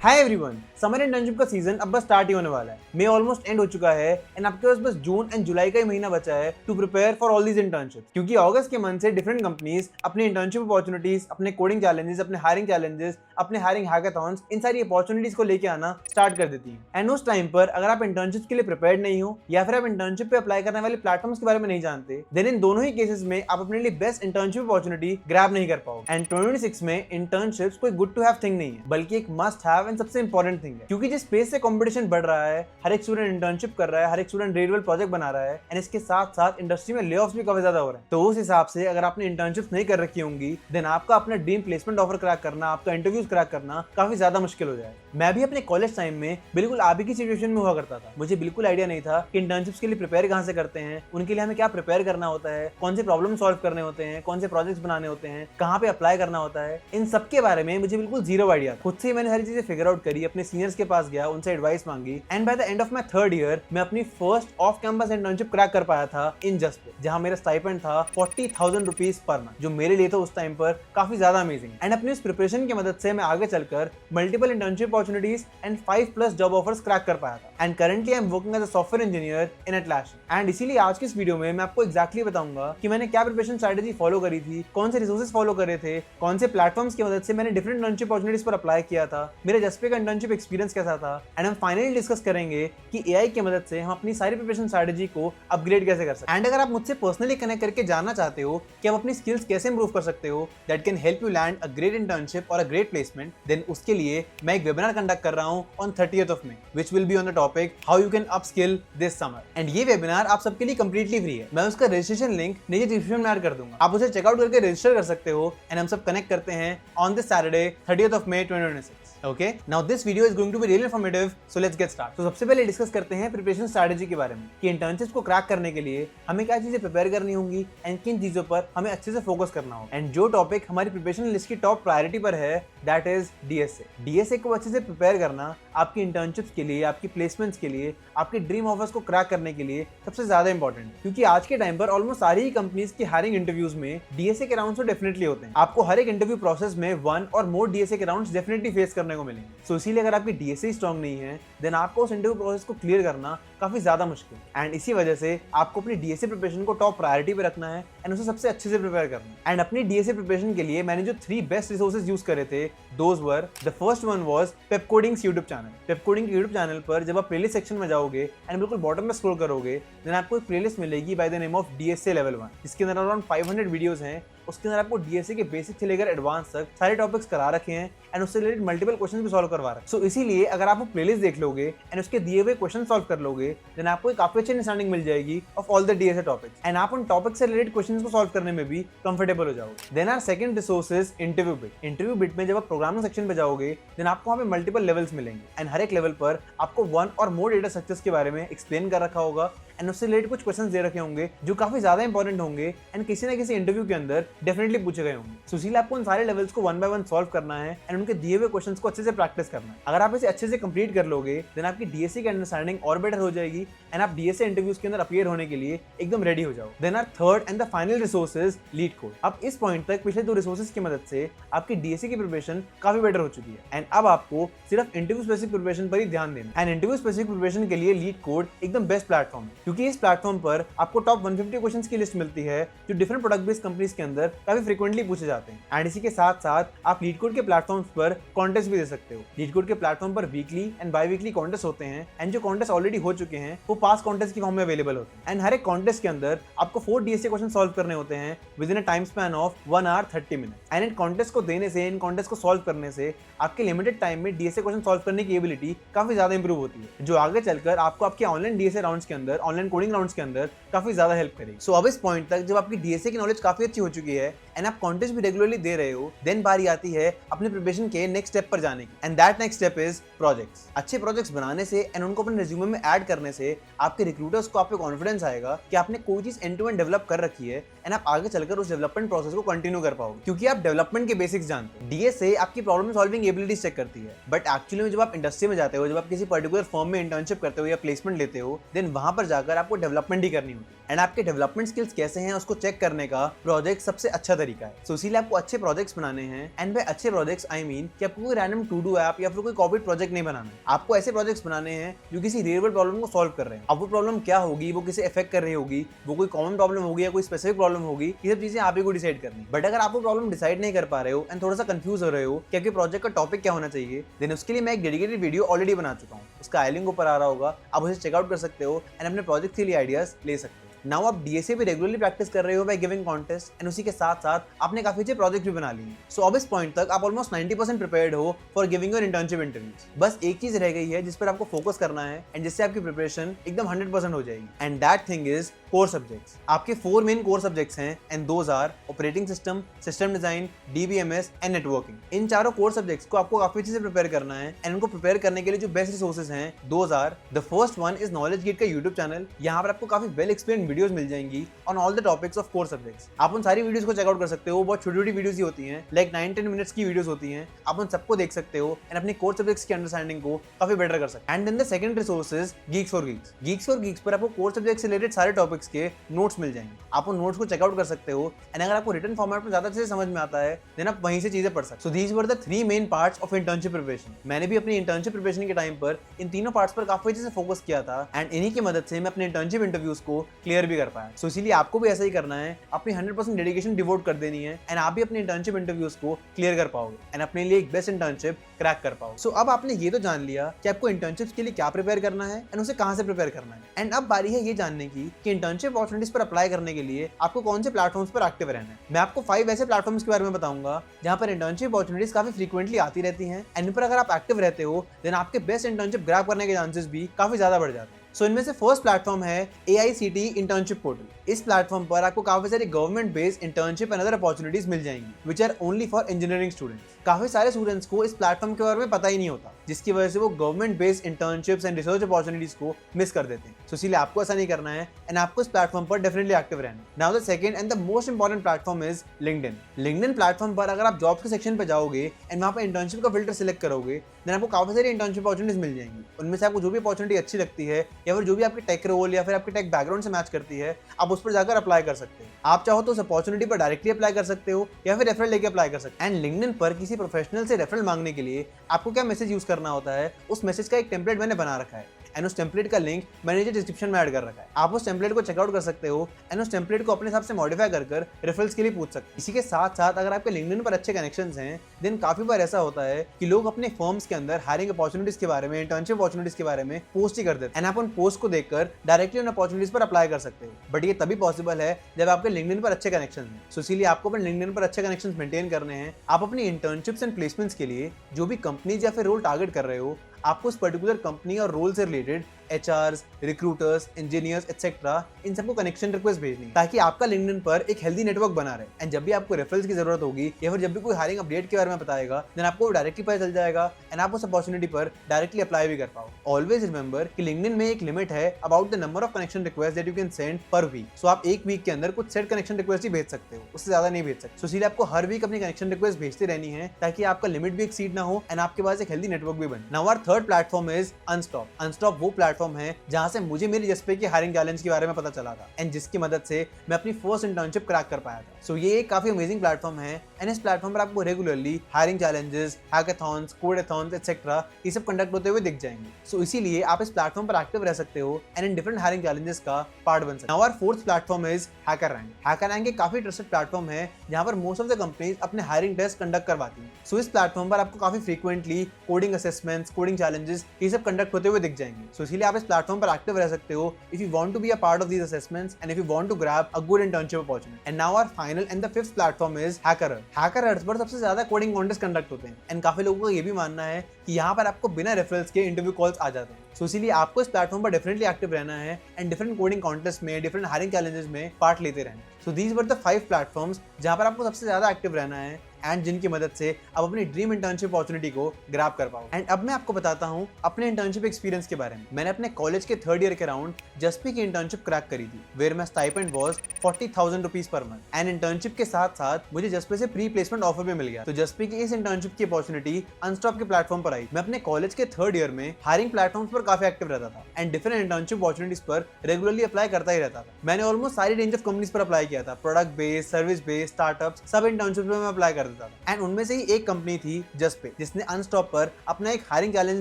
Hi everyone, summer internship का season अब बस स्टार्ट ही होने वाला है। मई ऑलमोस्ट एंड हो चुका है एंड आपके पास बस जून एंड जुलाई का ही महीना बचा है to prepare for all these internship. क्योंकि अगस्त के मंथ से डिफरेंट कंपनीज अपने इंटर्नशिप अपॉर्चुनिटीज, अपने कोडिंग चैलेंजेस, अपने हायरिंग चैलेंजेस, अपने हायरिंग हैकाथॉन्स, इन सारी अपॉर्चुनिटीज को लेके आना स्टार्ट कर देती है। एंड उस टाइम पर अगर आप इंटर्नशिप के लिए प्रिपेयर्ड नहीं हो या फिर आप इंटर्नशिप पे अप्लाई करने वाले प्लेटफॉर्म्स के बारे में नहीं जानते, देन इन दोनों ही केसेस में आप अपने लिए बेस्ट इंटर्नशिप अपॉर्चुनिटी ग्रैब नहीं कर पाओगे। एंड 2026 में इंटर्नशिप्स कोई गुड टू हैव थिंग नहीं है, बल्कि एक मस्ट हैव एंड सबसे इंपॉर्टेंट थिंग है। क्योंकि जिस पेस से कंपटीशन बढ़ रहा है, हर एक स्टूडेंट इंटर्नशिप कर रहा है, हर एक स्टूडेंट रियल प्रोजेक्ट बना रहा है एंड इसके साथ साथ इंडस्ट्री में लेऑफ्स भी काफी ज्यादा हो रहे हैं। तो उस हिसाब से अगर आपने इंटर्नशिप्स नहीं कर रखी होंगी, देन आपका अपना ड्रीम प्लेसमेंट ऑफर क्रैक करना, आपका इंटरव्यूज क्रैक करना काफी ज्यादा मुश्किल हो जाए। मैं भी अपने कॉलेज टाइम में बिल्कुल आप ही की सिचुएशन में हुआ करता था। मुझे बिल्कुल आइडिया नहीं था कि इंटर्नशिप्स के लिए प्रिपेयर कहां से करते हैं, उनके लिए हमें क्या प्रिपेयर करना होता है, कौन से प्रॉब्लम सॉल्व करने होते हैं, कौन से प्रोजेक्ट्स बनाने होते हैं, कहां पे अप्लाई करना होता है, इन सब के बारे में मुझे बिल्कुल जीरो आइडिया था। खुद से मैंने सारी चीजें फिगर आउट करी, अपने सीनियर्स के पास गया, उनसे एडवाइस मांगी and by the end of my third year मैं अपनी first off campus internship crack कर पाया था इन जस्ट पे, जहां मेरा स्टाइपेंड था 40,000 रुपीज पर मंथ, जो मेरे लिए तो उस टाइम पर काफी ज्यादा अमेजिंग। एंड अपनी इस प्रिपरेशन की मदद से मैं आगे चलकर multiple internship opportunities and 5+ job offers crack कर पाया था। And currently I am working as a software engineer in Atlassian. And इसीलिए आज की इस वीडियो में मैं आपको एक्जैक्टली बताऊंगा कि मैंने क्या प्रिपरेशन स्ट्रेटेजी फॉलो करी थी, कौन से रिसोर्सेज फॉलो करे थे, कौन से प्लेटफॉर्म्स की मदद से मैंने डिफरेंट इंटर्नशिप अपॉर्चुनिटीज पर अप्लाई किया था, मेरे जस्पे का इंटर्नशिप एक्सपीरियंस कैसा था। एंड हम फाइनली डिस्कस करेंगे कि एआई की मदद से हम अपनी सारी प्रिपरेशन स्ट्रेटेजी को अपग्रेड कैसे कर सकते हैं। एंड अगर आप मुझसे पर्सनली कनेक्ट करके जानना चाहते हो कि आप अपनी स्किल्स कैसे इंप्रूव कर सकते हो that can help you land a great internship और अ ग्रेट प्लेसमेंट, देन उसके लिए मैं एक वेबिनार कंडक्ट कर रहा हूं on 30th of May, which will be on the topic how you can upskill this summer. And ये webinar आप सबके लिए कंप्लीटली फ्री है। मैं उसका रजिस्ट्रेशन लिंक नीचे डिस्क्रिप्शन में ऐड कर दूंगा, आप उसे चेकआउट करके रजिस्टर कर सकते हो एंड हम सब कनेक्ट करते हैं on this Saturday 30th of May 2026। Okay, now this video is going to be really informative, so let's get started. तो सबसे पहले डिस्कस करते हैं प्रिपरेशन स्ट्रेटेजी के बारे में कि इंटर्नशिप्स को क्रैक करने के लिए हमें क्या चीजें प्रिपेयर करनी होंगी एंड किन चीजों पर हमें अच्छे से फोकस करना होगा। एंड जो टॉपिक हमारी प्रिपरेशन लिस्ट की टॉप प्रायोरिटी पर है दैट इज डीएसए। डीएसए को अच्छे से प्रिपेयर करना आपकी इंटर्नशिप्स के लिए, आपकी प्लेसमेंट्स के लिए, आपके ड्रीम ऑफर्स को क्रैक करने के लिए सबसे ज्यादा इंपॉर्टेंट, क्योंकि आज के टाइम पर ऑलमोस्ट सारी ही कंपनीज की हायरिंग इंटरव्यूज में डीएसए के राउंड्स तो डेफिनेटली होते हैं। आपको हर एक इंटरव्यू प्रोसेस में 1 और मोर डीएसए के राउंड्स डेफिनेटली फेस करने को मिलेंगे। सो इसीलिए अगर आपकी डीएसए स्ट्रांग नहीं है, देन आपको उस इंटरव्यू प्रोसेस को क्लियर करना काफी ज्यादा मुश्किल। एंड इसी वजह से आपको अपनी डीएसए प्रिपरेशन को टॉप प्रायोरिटी पे रखना है एंड उसे सबसे अच्छे से प्रिपेयर करना है। एंड अपनी डीएसए प्रिपरेशन के लिए मैंने जो 3 बेस्ट रिसोर्सेज यूज करे थे, those were the first one was Pepcoding's YouTube channel. Pepcoding YouTube channel पर जब आप प्लेलिस्ट सेक्शन में जाओगे एंड बिल्कुल बॉटम में स्क्रॉल करोगे, देन आपको एक प्लेलिस्ट मिलेगी by the name of DSA level 1, जिसके अंदर अराउंड 500 वीडियोस हैं। उसके अंदर आपको डीएसए के बेसिक से लेकर एडवांस तक सारे टॉपिक्स करा रखे हैं एंड उससे रिलेटेड मल्टीपल क्वेश्चन भी सॉल्व करवा रहे हैं। सो इसीलिए अगर आप वो प्लेलिस्ट देख लोगे एंड उसके दिए हुए क्वेश्चन सॉल्व कर लोगे, देन आपको एक काफी अच्छी अंडरस्टैंडिंग मिल जाएगी of all the DSA topics and आप उन टॉपिक से रिलेटेड क्वेश्चंस को सॉल्व करने में भी कंफर्टेबल हो जाओगे। Then our second resource is interview bit. Interview bit में जब आप प्रोग्रामिंग सेक्शन पे जाओगे, देन आपको वहां पे मल्टीपल लेवल्स मिलेंगे एंड हर एक लेवल पर आपको 1 और मोर डेटा स्ट्रक्चर्स के बारे में एक्सप्लेन कर रखा होगा एंड उससे रिलेटेड कुछ क्वेश्चंस दे रखे होंगे जो काफी ज्यादा इंपॉर्टेंट होंगे एंड किसी ना किसी इंटरव्यू के अंदर डेफिनेटली पूछे गए होंगे। सो इसीलिए आपको उन सारे लेवल्स को 1 बाय 1 सॉल्व करना है एंड उनके दिए हुए क्वेश्चंस को अच्छे से प्रैक्टिस करना है। अगर आप इसे अच्छे से कंप्लीट कर लोगे, देन आपकी डीएसए की अंडरस्टैंडिंग और बेटर हो जाएगी एंड आप डीएसए इंटरव्यूज के अंदर अपीयर होने के लिए एकदम रेडी हो जाओ। Then our third and the final resource is LeetCode. अब इस पॉइंट तक पिछले 2 रिसोर्सेज की मदद से आपकी डीएसए की प्रिपरेशन काफी बेटर हो चुकी है एंड अब आपको सिर्फ इंटरव्यू स्पेसिफिक प्रिपरेशन पर ही ध्यान देना। एंड इंटरव्यू स्पेसिफिक प्रिपरेशन के लिए लीड कोड एकदम बेस्ट प्लेटफॉर्म है, क्योंकि इस प्लेटफॉर्म पर आपको टॉप 150 क्वेश्चंस की लिस्ट मिलती है जो डिफरेंट प्रोडक्ट बेस्ड कंपनीज के अंदर काफी फ्रीक्वेंटली पूछे जाते हैं। एंड इसी के साथ साथ आप लीड कोड के प्लेटफॉर्म्स पर कॉन्टेस्ट भी दे सकते हो। लीड कोड के प्लेटफॉर्म पर weekly and by weekly contest होते हैं एंड जो कॉन्टेस्ट ऑलरेडी हो चुके हैं वो पास कॉन्टेस्ट की फॉर्म में अवेलेबल होते हैं। एंड हर एक कॉन्टेस्ट के अंदर आपको 4 डीएसए क्वेश्चन सॉल्व करने होते हैं with in a time span of 1 hour 30 minutes। And in contest को देने से, इन कॉन्टेस्ट को सॉल्व करने से आपके लिमिटेड टाइम में डीएसए क्वेश्चन सॉल्व करने की एबिलिटी काफी ज्यादा इंप्रूव होती है, जो आगे चलकर आपको आपके ऑनलाइन डीएसए राउंड्स के अंदर, ऑनलाइन कोडिंग राउंड्स के अंदर काफी ज्यादा हेल्प करेगी। सो अब इस पॉइंट तक जब आपकी डीएसए की नॉलेज काफी अच्छी हो चुकी है एंड आप कॉन्टेस्ट भी रेगुलरली दे रहे हो, देन बारी आती है अपने प्रिपरेशन के नेक्स्ट स्टेप पर जाने की and that next step is projects. अच्छे प्रोजेक्ट्स बनाने से एंड उनको अपने रिज्यूमे में ऐड करने से आपके रिक्रूटर्स को आप पे कॉन्फिडेंस आएगा कि आपने कोई चीज एंड टू एंड डेवलप कर रखी है एंड आप आगे चलकर उस डेवलपमेंट प्रोसेस को कंटिन्यू कर पाओगे, क्योंकि आप डेवलपमेंट के बेसिक्स जानते हो। डीएसए आपकी प्रॉब्लम सॉल्विंग एबिलिटीज चेक करती है, बट एक्चुअली में जब आप इंडस्ट्री में जाते हो, जब आप किसी पर्टिकुलर फर्म में इंटर्नशिप करते हो या प्लेसमेंट लेते हो, देन वहां पर जाकर आपको डेवलपमेंट ही करनी होती है। एंड आपके डेवलपमेंट स्किल्स कैसे हैं उसको चेक करने का प्रोजेक्ट सबसे अच्छा तरीका है। सो इसीलिए आपको अच्छे प्रोजेक्ट्स बनाने हैं, एंड बाय अच्छे प्रोजेक्ट्स आई मीन कि आपको कोई रैंडम टू डू ऐप या फिर कोई कॉपी प्रोजेक्ट नहीं बनाना है। आपको ऐसे प्रोजेक्ट्स बनाने हैं जो किसी रियल वर्ल्ड प्रॉब्लम को सॉल्व कर रहे हैं। अब वो प्रॉब्लम क्या होगी, वो किसे अफेक्ट कर रही होगी, वो कोई कॉमन प्रॉब्लम होगी या कोई स्पेसिफिक प्रॉब्लम होगी, ये सब चीजें आप ही को डिसाइड करनी। बट अगर आप वो प्रॉब्लम डिसाइड नहीं कर पा रहे हो एंड थोड़ा सा कंफ्यूज हो रहे हो कि आपके प्रोजेक्ट का टॉपिक क्या होना चाहिए, देन उसके लिए मैं एक डेडिकेटेड वीडियो ऑलरेडी बना चुका हूँ। उसका आई लिंक ऊपर आ रहा होगा, आप उसे चेकआउट कर सकते हो एंड अपने प्रोजेक्ट के लिए आइडियाज ले सकते हो। नाउ आप डीएसए भी रेगुलरली प्रैक्टिस कर रहे हो बाय गिविंग कॉन्टेस्ट, एंड उसी के साथ साथ आपने काफी अच्छे प्रोजेक्ट भी बना लिए। सो अब इस पॉइंट तक आप ऑलमोस्ट 90% प्रिपेयर्ड हो for giving your internship interviews. बस एक चीज रह गई है जिस पर आपको फोकस करना है एंड जिससे आपकी प्रिपरेशन एकदम 100% हो जाएगी, and that thing is core subjects. आपके 4 मेन कोर सब्जेक्ट्स हैं, and those are operating system, system design, DBMS and networking. इन चारों कोर सब्जेक्ट्स को आपको काफी अच्छे से प्रिपेयर करना है, एंड उनको प्रिपेयर करने के लिए जो बेस्ट रिसोर्सेज हैं those are, the first one is knowledge gate का यूट्यूब चैनल। यहाँ पर आपको काफी वेल एक्सप्लेन वीडियोस मिल जाएंगी on all the topics of core subjects. आप उन सारी वीडियोस को चेकआउट कर सकते हो। बहुत छोटी छोटी वीडियोस ही होती हैं, लाइक 9-10 मिनट्स की वीडियोस होती हैं। आप उन सबको देख सकते हो एंड अपने कोर सब्जेक्ट्स की अंडरस्टैंडिंग को काफी बेटर कर सकते हैं। And then the second resource is Geeks for Geeks. Geeks for Geeks पर आपको कोर सब्जेक्ट से रिलेटेड सारे टॉपिक्स के नोट्स मिल जाएंगे। आप उन नोट्स को चेकआउट कर सकते हो, एंड अगर आपको रिटन फॉर्मेट में ज्यादा अच्छे से समझ में आता है देन आप वहीं से चीजें पढ़ सकते हो। So these were the 3 main parts of internship preparation. मैंने भी अपनी इंटर्नशिप प्रिपरेशन के टाइम पर इन तीनों पार्ट्स पर काफी अच्छे से फोकस किया था, एंड इन्हीं की मदद से मैं अपने इंटर्नशिप इंटरव्यूज को क्लियर भी कर पाया। सो इसीलिए आपको भी ऐसा ही करना है, अपनी 100% डेडिकेशन डिवोट कर देनी है, एंड आप भी अपने इंटर्नशिप इंटरव्यूज को क्लियर कर पाओगे एंड अपने लिए एक बेस्ट इंटर्नशिप क्रैक कर पाओगे। सो अब आपने ये तो जान लिया कि आपको इंटर्नशिप के लिए क्या प्रिपेयर करना है एंड उसे कहां से प्रिपेयर करना है, एंड अब बारी है ये जानने की कि इंटर्नशिप अपॉर्चुनिटीज पर अप्लाई करने के लिए आपको कौन से प्लेटफॉर्म्स पर एक्टिव रहना है। मैं आपको 5 ऐसे प्लेटफॉर्म्स के बारे में बताऊंगा जहां पर इंटर्नशिप अपॉर्चुनिटीज काफी फ्रीक्वेंटली आती रहती हैं, एंड इन पर अगर आप एक्टिव रहते हो देन आपके बेस्ट इंटर्नशिप ग्रैब करने के चांसेस भी काफी ज्यादा बढ़ जाते हैं। सो इनमें से फर्स्ट प्लेटफॉर्म है AICTE इंटर्नशिप पोर्टल। इस प्लेटफॉर्म पर आपको काफी सारी government based internship and other opportunities मिल जाएंगी which are only for engineering students. काफी सारे स्टूडेंट्स को इस प्लेटफॉर्म के बारे में पता ही नहीं होता, जिसकी वजह से वो government based internships and research opportunities को मिस कर देते हैं। सो इसीलिए आपको ऐसा नहीं करना है, एंड आपको इस प्लेटफॉर्म पर डेफिनेटली एक्टिव रहना है। Now the second and the most important platform is LinkedIn. LinkedIn platform पर अगर आप जॉब्स के सेक्शन पे जाओगे एंड वहां पर इंटर्नशिप का फिल्टर सिलेक्ट करोगे देन आपको काफी सारी इंटर्नशिप अपॉर्चुनिटीज मिल जाएंगी। उनमें से आपको जो भी अपॉर्चुनिटी अच्छी लगती है या फिर जो भी आपके टेक रोल या फिर आपके टेक बैकग्राउंड से मैच करती है, आप उस पर जाकर अप्लाई कर सकते हैं। आप चाहो तो उस अपॉर्चुनिटी पर डायरेक्टली अप्लाई कर सकते हो या फिर रेफरल लेके अप्लाई कर सकते हैं। एंड लिंक्डइन पर किसी प्रोफेशनल से रेफरल मांगने के लिए आपको क्या मैसेज यूज करना होता है, उस मैसेज का एक टेम्पलेट मैंने बना रखा है, एंड उस टेम्पलेट का लिंक मैंने नीचे डिस्क्रिप्शन में ऐड कर रखा है। आप उस टेम्पलेट को चेकआउट कर सकते हो एंड उस टेम्पलेट को अपने हिसाब से मॉडिफाई कर रेफरल्स के लिए पूछ सकते हैं। इसी के साथ साथ अगर आपके लिंक्डइन पर अच्छे कनेक्शंस हैं देन काफी बार ऐसा होता है कि लोग अपने फर्म्स के अंदर हायरिंग अपॉर्चुनिटीज के बारे में, इंटर्नशिप अपॉर्चुनिटीज के बारे में पोस्ट ही कर देते हैं, एंड आप उन पोस्ट को देखकर डायरेक्टली उन अपॉर्चुनिटीज पर अप्लाई कर सकते हो। बट ये तभी पॉसिबल है जब आपके लिंक्डइन पर अच्छे कनेक्शन हैं। सो इसीलिए आपको अपने लिंक्डइन पर अच्छे कनेक्शंस मेंटेन करने हैं। आप अपनी इंटर्नशिप्स एंड प्लेसमेंट्स के लिए जो भी कंपनीज या फिर रोल टारगेट कर रहे हो, आपको उस पर्टिकुलर कंपनी और रोल से related HRs, recruiters, engineers etcetera इन सबको कनेक्शन रिक्वेस्ट भेजनी है, ताकि आपका लिंक्डइन पर एक हेल्दी नेटवर्क बना रहे। एंड जब भी आपको रेफरल्स की जरूरत होगी या फिर जब भी कोई हायरिंग अपडेट के बारे में बताएगा देन आपको डायरेक्टली पता चल जाएगा एंड आप उस अपॉर्चुनिटी पर डायरेक्टली अप्लाई भी कर पाओ। ऑलवेज रिमेंबर कि लिंक्डइन में एक लिमिट है about the number of connection request that you can send per week. So आप एक वीक के अंदर कुछ सेट कनेक्शन रिक्वेस्ट ही भेज सकते हो, उससे ज्यादा नहीं भेज सकते। सो इसीलिए आपको हर वीक अपनी कनेक्शन रिक्वेस्ट भेजते रहनी है ताकि आपका लिमिट भी एक्सीड ना हो एंड आपके पास एक हेल्दी नेटवर्क भी बने। Now our third platform is Unstop. Unstop वो प्लेटफॉर्म है जहां से मुझे मेरी जस्पे की हायरिंग चैलेंज के बारे में पता चला था एंड जिसकी मदद से मैं अपनी फर्स्ट इंटर्नशिप क्रैक कर पाया था। सो ये एक काफी अमेजिंग प्लेटफॉर्म है, एंड इस प्लेटफॉर्म पर आपको regularly hiring challenges, hackathons, codeathons etcetera ये सब कंडक्ट होते हुए दिख जाएंगे। सो इसीलिए आप इस प्लेटफॉर्म पर एक्टिव रह सकते हो and in different hiring challenges का पार्ट बन सकते हो। Now our fourth platform is HackerRank. HackerRank एक काफी ट्रस्टेड प्लेटफॉर्म है जहां पर मोस्ट ऑफ द कंपनीज अपने हायरिंग टेस्ट कंडक्ट करवाती हैं। सो इस प्लेटफॉर्म पर आपको काफी frequently coding assessments, coding challenges ये सब कंडक्ट होते हुए दिख जाएंगे। सो इसीलिए आप इस प्लेटफॉर्म पर एक्टिव रह सकते हो if you want to be a part of these assessments and if you want to grab a good internship opportunity. And now our final and the fifth platform is HackerEarth. HackerEarth पर सबसे ज्यादा coding contest conduct होते हैं and काफी लोगों का ये भी मानना है कि यहाँ पर आपको बिना रेफरल्स के इंटरव्यू कॉल्स आ जाते हैं। सो इसीलिए आपको इस प्लेटफॉर्म पर डेफिनेटली एक्टिव रहना है एंड डिफरेंट कोडिंग कॉन्टेस्ट में, डिफरेंट हायरिंग चैलेंजेस में पार्ट लेते रहना है। So these were the 5 platforms जहाँ पर आपको सबसे ज्यादा एक्टिव रहना है एंड जिनकी मदद से आप अपनी ड्रीम इंटर्नशिप अपॉर्चुनिटी को ग्रैब कर पाओ। एंड अब मैं आपको बताता हूँ अपने इंटर्नशिप एक्सपीरियंस के बारे में। मैंने अपने कॉलेज के 3rd ईयर के राउंड जस्पी की इंटर्नशिप क्रैक करी थी, where my stipend was 40,000 rupees per month. And internship के साथ साथ मुझे जस्पी से प्री प्लेसमेंट ऑफर भी मिल गया। तो जस्पी की इस इंटर्नशिप की अपॉर्चुनिटी अनस्टॉप के प्लेटफॉर्म पर आई। मैं अपने कॉलेज के 3rd ईयर में हायरिंग प्लेटफॉर्म्स पर काफी एक्टिव रहता था एंड डिफरेंट इंटर्नशिप अपॉर्चुनिटीज पर रेगुलरली अप्लाई करता ही रहता था। मैंने ऑलमोस्ट सारी रेंज ऑफ कंपनीज पर अप्लाई किया था, product based, service based, startups, सब इंटर्नशिप में मैं अप्लाई कर देता था। एंड उनमें से ही एक कंपनी थी जस्पे, जिसने अनस्टॉप पर अपना एक हायरिंग चैलेंज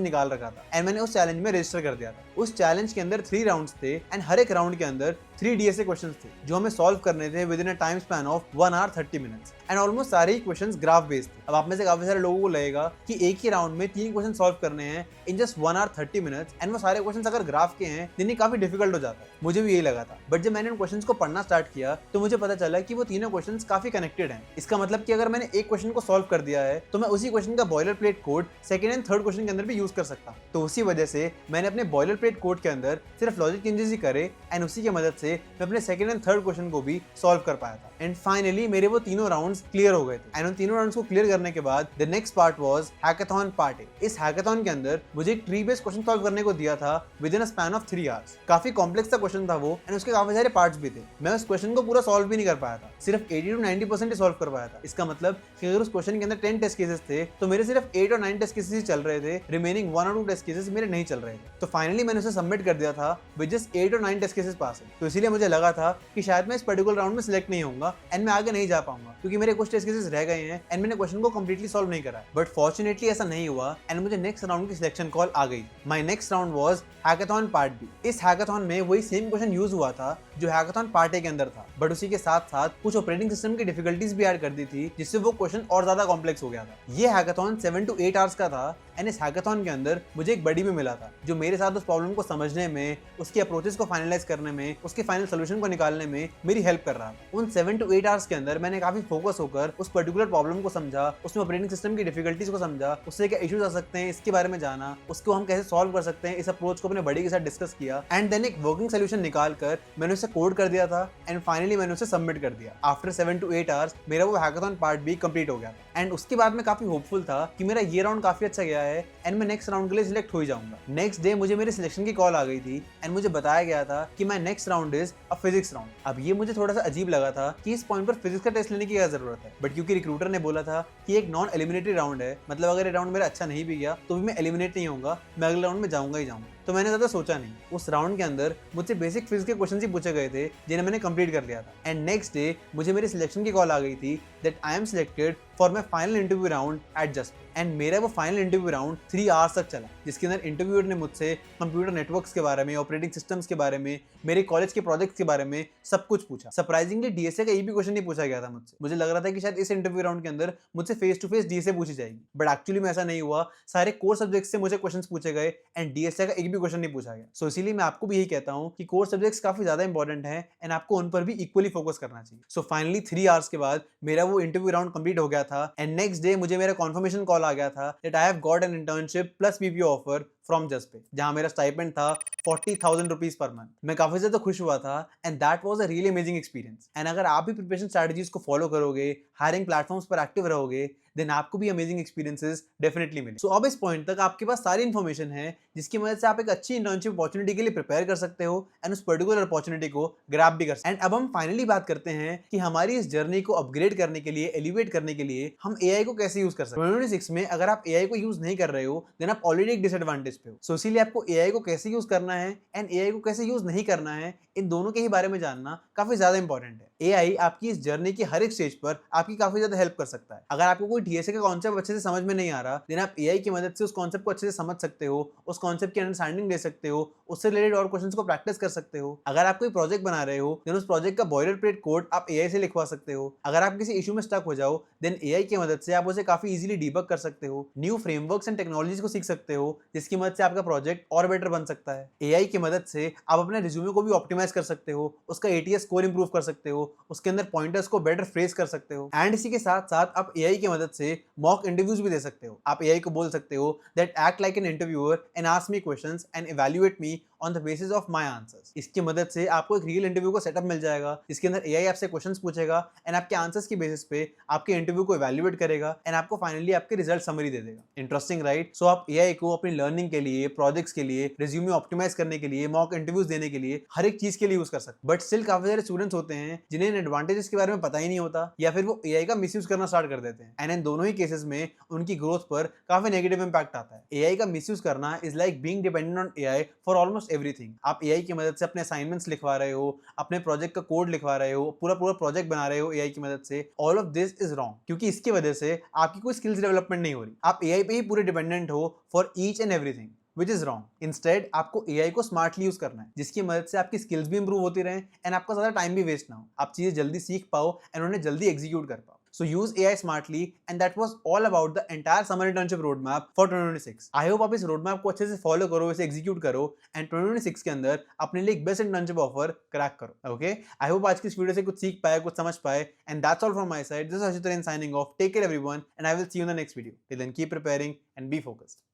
निकाल रखा था एंड मैंने उस चैलेंज में रजिस्टर कर दिया था। उस चैलेंज के अंदर 3 राउंड्स थे एंड हर एक राउंड के अंदर 3 डीएसए क्वेश्चंस थे जो हमें सॉल्व करने थे within a time span of 1 hour 30 minutes. And almost सारे ही क्वेश्चंस ग्राफ बेस्ड थे। अब आप में से काफी सारे लोगों को लगेगा कि एक ही राउंड में 3 क्वेश्चन सॉल्व करने हैं in just 1 hour 30 minutes and वो सारे क्वेश्चंस अगर ग्राफ के हैं देन ये काफी डिफिकल्ट हो जाता है। मुझे भी यही लगा था, बट जब मैंने उन क्वेश्चंस को पढ़ना स्टार्ट किया तो मुझे पता चला कि वो तीनों क्वेश्चंस काफी कनेक्टेड हैं। इसका मतलब कि अगर मैंने एक क्वेश्चन को सॉल्व कर दिया है तो मैं उसी क्वेश्चन का boiler plate code second and third question के अंदर भी यूज कर सकता हूं। तो उसी वजह से मैंने अपने बॉयलर प्लेट कोड के अंदर सिर्फ लॉजिक चेंजेस ही करे एंड उसी की मदद से मैं अपने सेकंड एंड थर्ड क्वेश्चन को भी सॉल्व कर पाया था। एंड फाइनली मेरे वो तीनों राउंड्स क्लियर हो गए थे। एंड उन तीनों राउंड्स को क्लियर करने के बाद the next part was hackathon part A. इस हैकाथॉन के अंदर मुझे एक ट्री बेस्ड क्वेश्चन सॉल्व करने को दिया था with in a span of 3 hours. काफी कॉम्प्लेक्स सा क्वेश्चन था वो एंड उसके काफी सारे पार्ट्स भी थे। मैं उस क्वेश्चन को पूरा सॉल्व भी नहीं कर पाया था, सिर्फ 80 to 90% ही सॉल्व कर पाया था। इसका मतलब कि अगर उस क्वेश्चन के अंदर 10 टेस्ट केसेस थे तो मेरे सिर्फ 8 और 9 टेस्ट केसेस ही चल रहे थे, रिमेनिंग 1 और 2 टेस्ट केसेस मेरे नहीं चल रहे थे। तो फाइनली मैंने उसे सबमिट कर दिया था विद जस्ट 8 और 9 टेस्ट केसेस पास है। तो इसीलिए मुझे लगा था कि शायद मैं इस पर्टिकुलर राउंड में सिलेक्ट नहीं होऊंगा एंड मैं आगे नहीं जा पाऊंगा क्योंकि मेरे कुछ टेस्ट केसेस रह गए हैं एंड मैंने क्वेश्चन को कंप्लीटली सॉल्व नहीं करा। बट फॉर्चुनेटली ऐसा नहीं हुआ एंड मुझे नेक्स्ट राउंड की सिलेक्शन कॉल आ गई। My next round was hackathon part B. इस हैकाथॉन में वही सेम क्वेश्चन यूज हुआ था जो हैकाथॉन पार्ट ए के अंदर था, बट उसी के साथ साथ कुछ ऑपरेटिंग सिस्टम की डिफिकल्टीज भी ऐड कर दी थी जिससे वो क्वेश्चन और ज्यादा कॉम्प्लेक्स हो गया था। ये हैकाथॉन 7 to 8 आवर्स का था एंड इस हैकाथॉन के अंदर मुझे एक बडी भी मिला था जो मेरे साथ उस प्रॉब्लम को समझने में, उसकी अप्रोचेस को फाइनलाइज करने में, उसके फाइनल सोल्यूशन को निकालने में मेरी हेल्प कर रहा था। उन 7 to 8 आवर्स के अंदर मैंने काफी फोकस होकर उस पर्टिकुलर प्रॉब्लम को समझा, उसमें ऑपरेटिंग सिस्टम की डिफिकल्टीज को समझा, उससे क्या इश्यूज आ सकते हैं इसके बारे में जाना, उसको हम कैसे सॉल्व कर सकते हैं, इस अप्रोच को अपने बड़ी के साथ डिस्कस किया एंड देन एक वर्किंग सोल्यूशन निकाल कर मैंने उसे कोड कर दिया था एंड फाइनली मैंने उसे सबमिट कर दिया। आफ्टर 7 to 8 आवर्स मेरा वो हैकाथॉन पार्ट भी कंप्लीट हो गया था एंड उसके बाद मैं काफी होपफुल था कि मेरा ये राउंड काफी अच्छा गया है एंड मैं नेक्स्ट राउंड के लिए सिलेक्ट हो ही जाऊंगा। नेक्स्ट डे मुझे मेरी सिलेक्शन की कॉल आ गई थी एंड मुझे बताया गया था कि my next round is a physics round. अब ये मुझे थोड़ा सा अजीब लगा था कि इस पॉइंट पर फिजिक्स का टेस्ट लेने की क्या जरूरत है, बट क्योंकि रिक्रूटर ने बोला था कि एक नॉन एलिमिनेटरी राउंड है, मतलब अगर ये राउंड मेरा अच्छा नहीं भी गया तो भी मैं एलिमिनेट नहीं होऊंगा, मैं अगले राउंड में जाऊंगा ही जाऊंगा। तो मैंने ज्यादा सोचा नहीं। उस राउंड के अंदर मुझसे बेसिक फिजिक्स के क्वेश्चन ही पूछे गए थे जिन्हें मैंने कंप्लीट कर लिया था एंड नेक्स्ट डे मुझे मेरी सिलेक्शन की कॉल आ गई थी that I am selected for my final interview round at just. And मेरा वो फाइनल इंटरव्यू राउंड 3 आवर्स तक चला जिसके अंदर इंटरव्यूअर ने मुझसे कंप्यूटर नेटवर्क्स के बारे में, ऑपरेटिंग सिस्टम्स के बारे में, मेरे कॉलेज के प्रोजेक्ट्स के बारे में सब कुछ पूछा। सरप्राइजिंगली डीएसए का एक भी क्वेश्चन नहीं पूछा गया था मुझसे। मुझे लग रहा था कि शायद इस इंटरव्यू राउंड के अंदर मुझसे फेस टू फेस डीएसए पूछी जाएगी, बट एक्चुअली में ऐसा नहीं हुआ। सारे कोर सब्जेक्ट्स से मुझे क्वेश्चंस पूछे गए एंड डीएसए का एक भी क्वेश्चन नहीं पूछा गया। सो इसीलिए मैं आपको भी यही कहता हूँ कि कोर सब्जेक्ट्स काफी ज्यादा इंपॉर्टेंट है एंड आपको उन पर भी इक्वली फोकस करना चाहिए। सो फाइनली 3 आवर्स के बाद मेरा वो इंटरव्यू राउंड कंप्लीट हो गया था एंड नेक्स्ट डे मुझे मेरा कॉन्फर्मेशन कॉल आ गया था that I have got an internship plus BPO offer from Juspay, जहां मेरा स्टाइपेंड था 40,000 रुपीज पर मंथ। मैं काफी ज्यादा खुश हुआ था and that was a really amazing experience. And अगर आप भी प्रिपरेशन स्ट्रेटजीज को फॉलो करोगे, हायरिंग प्लेटफॉर्म्स पर एक्टिव रहोगे, देन आपको भी अमेजिंग एक्सपीरियंसेस डेफिनेटली मिले। सो अब इस पॉइंट तक आपके पास सारी इन्फॉर्मेशन है जिसकी मदद से आप एक अच्छी इंटर्नशिप अपॉर्चुनिटी के लिए प्रिपेयर कर सकते हो एंड उस पर्टिकुलर अपॉर्चुनिटी को ग्रैब भी कर सकते हो। एंड अब हम फाइनली बात करते हैं कि हमारी इस जर्नी को अपग्रेड करने के लिए, एलिवेट करने के लिए हम एआई को कैसे यूज कर सकते हैं। 2026 में अगर आप एआई को यूज नहीं कर रहे हो देन आप ऑलरेडी एक डिसएडवांटेज पे हो। सो इसीलिए आपको एआई को कैसे यूज करना है एंड एआई को कैसे यूज नहीं करना है, इन दोनों के ही बारे में जानना काफी ज्यादा इंपॉर्टेंट है। एआई आपकी इस जर्नी की हर एक स्टेज पर आपकी काफी ज्यादा हेल्प कर सकता है। अगर आपको कोई डीएसए का कॉन्सेप्ट अच्छे से समझ में नहीं आ रहा देन आप एआई की मदद से उस कॉन्सेप्ट को अच्छे से समझ सकते हो, उस कॉन्सेप्ट की अंडरस्टैंडिंग ले सकते हो, उससे रिलेटेड और क्वेश्चंस को प्रैक्टिस कर सकते हो। अगर आप कोई प्रोजेक्ट बना रहे हो देन उस प्रोजेक्ट का बॉयलर प्लेट कोड आप एआई से लिखवा सकते हो। अगर आप किसी इशू में स्टक हो जाओ देन एआई की मदद से आप उसे काफी इजीली डीबग कर सकते हो, न्यू फ्रेमवर्क्स एंड टेक्नोलॉजीज को सीख सकते हो जिसकी मदद मदद से आपका प्रोजेक्ट और बेटर बन सकता है। एआई की मदद से आप अपने रिज्यूमे को भी ऑप्टिमाइज कर सकते हो, उसका एटीएस स्कोर इंप्रूव कर सकते हो, उसके अंदर पॉइंटर्स को बेटर फ्रेज कर सकते हो, एंड इसी के साथ साथ आप एआई की मदद से मॉक इंटरव्यूज भी दे सकते हो। आप एआई को बोल सकते हो that act like an interviewer and ask me questions and evaluate me on the basis of my answers. इसकी मदद से आपको एक रियल इंटरव्यू का सेटअप मिल जाएगा जिसके अंदर एआई आपसे क्वेश्चंस पूछेगा एंड आपके आंसर्स की बेसिस पे आपके इंटरव्यू को इवैल्यूएट करेगा एंड आपको फाइनली आपके रिजल्ट समरी दे देगा। Interesting right? सो आप एआई को अपनी लर्निंग के लिए, प्रोजेक्ट्स के लिए, रिज्यूमे ऑप्टिमाइज करने के लिए, मॉक इंटरव्यूज देने के लिए, हर एक चीज के लिए यूज कर सकते। बट स्टिल काफी सारे स्टूडेंट्स होते हैं जिन्हें इन एडवांटेजेस के बारे में पता ही नहीं होता, या फिर वो एआई का मिसयूज करना स्टार्ट कर देते हैं, एंड इन दोनों ही केसेस में उनकी ग्रोथ पर काफी नेगेटिव इंपैक्ट आता है। एआई का मिसयूज करना is like being dependent on AI for almost everything. आप एआई की मदद से अपने असाइनमेंट्स लिखवा रहे हो, अपने प्रोजेक्ट का कोड लिखवा रहे हो, पूरा पूरा प्रोजेक्ट बना रहे हो एआई की मदद से। All of this is wrong, क्योंकि इसकी वजह से आपकी कोई स्किल्स डेवलपमेंट नहीं हो रही। आप एआई पे ही पूरे डिपेंडेंट हो for each and everything, which is wrong. Instead आपको एआई को स्मार्टली यूज करना है, जिसकी मदद से आपकी स्किल्स भी इंप्रूव होती रहे एंड आपका ज्यादा टाइम भी वेस्ट ना हो, आप चीजें जल्दी सीख पाओ एंड उन्हें जल्दी एग्जीक्यूट कर पाओ। So use AI smartly, and that was all about the entire summer internship roadmap for 2026. I hope आप इस roadmap को अच्छे से follow करो, इसे execute करो and 2026 के अंदर अपने लिए एक best internship offer crack करो. Okay? I hope आज की इस वीडियो से कुछ सीख पाए, कुछ समझ पाए, and that's all from my side. This is Ashutoran signing off. Take care everyone, and I will see you in the next video. Till then, keep preparing and be focused.